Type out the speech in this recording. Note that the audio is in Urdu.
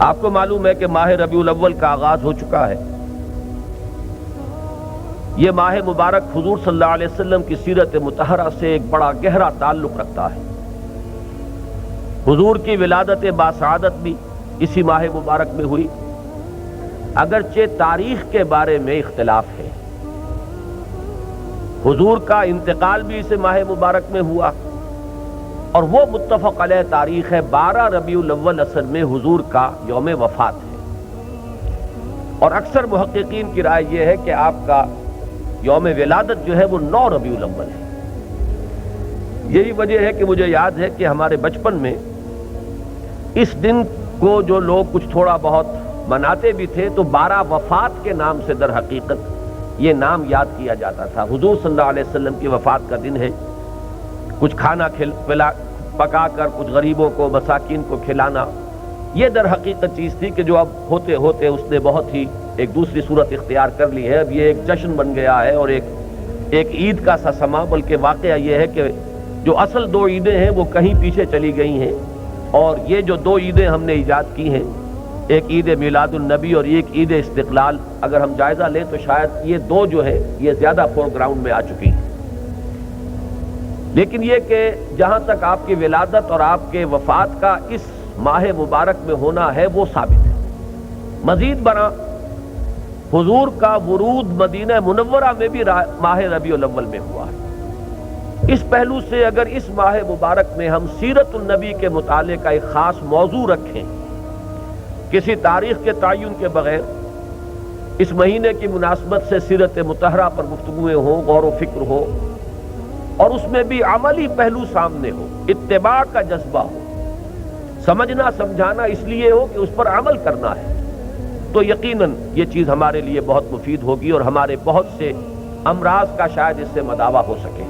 آپ کو معلوم ہے کہ ماہ ربیع الاول کا آغاز ہو چکا ہے۔ یہ ماہ مبارک حضور صلی اللہ علیہ وسلم کی سیرت مطہرہ سے ایک بڑا گہرا تعلق رکھتا ہے۔ حضور کی ولادت باسعادت بھی اسی ماہ مبارک میں ہوئی، اگرچہ تاریخ کے بارے میں اختلاف ہے۔ حضور کا انتقال بھی اس ماہ مبارک میں ہوا، اور وہ متفق علیہ تاریخ ہے 12 ربیع الاول اصل میں حضور کا یوم وفات ہے، اور اکثر محققین کی رائے یہ ہے کہ آپ کا یوم ولادت جو ہے وہ 9 ربیع الاول ہے۔ یہی وجہ ہے کہ مجھے یاد ہے کہ ہمارے بچپن میں اس دن کو جو لوگ کچھ تھوڑا بہت مناتے بھی تھے تو 12 وفات کے نام سے در حقیقت یہ نام یاد کیا جاتا تھا۔ حضور صلی اللہ علیہ وسلم کی وفات کا دن ہے، کچھ کھانا پکا کر کچھ غریبوں کو مساکین کو کھلانا، یہ در حقیقت چیز تھی کہ جو اب ہوتے ہوتے اس نے بہت ہی ایک دوسری صورت اختیار کر لی ہے۔ اب یہ ایک جشن بن گیا ہے اور ایک عید کا سا سما، بلکہ واقعہ یہ ہے کہ جو اصل 2 عیدیں ہیں وہ کہیں پیچھے چلی گئی ہیں، اور یہ جو 2 عیدیں ہم نے ایجاد کی ہیں، ایک عید میلاد النبی اور ایک عید استقلال، اگر ہم جائزہ لیں تو شاید یہ 2 جو ہے یہ زیادہ فور گراؤنڈ میں آ چکی ہیں۔ لیکن یہ کہ جہاں تک آپ کی ولادت اور آپ کے وفات کا اس ماہ مبارک میں ہونا ہے وہ ثابت ہے۔ مزید برآں حضور کا ورود مدینہ منورہ میں بھی ماہ ربیع الاول میں ہوا ہے۔ اس پہلو سے اگر اس ماہ مبارک میں ہم سیرت النبی کے مطالعے کا ایک خاص موضوع رکھیں، کسی تاریخ کے تعین کے بغیر اس مہینے کی مناسبت سے سیرت مطہرہ پر گفتگویں ہوں، غور و فکر ہو، اور اس میں بھی عملی پہلو سامنے ہو، اتباع کا جذبہ ہو، سمجھنا سمجھانا اس لیے ہو کہ اس پر عمل کرنا ہے، تو یقیناً یہ چیز ہمارے لیے بہت مفید ہوگی اور ہمارے بہت سے امراض کا شاید اس سے مداوع ہو سکے۔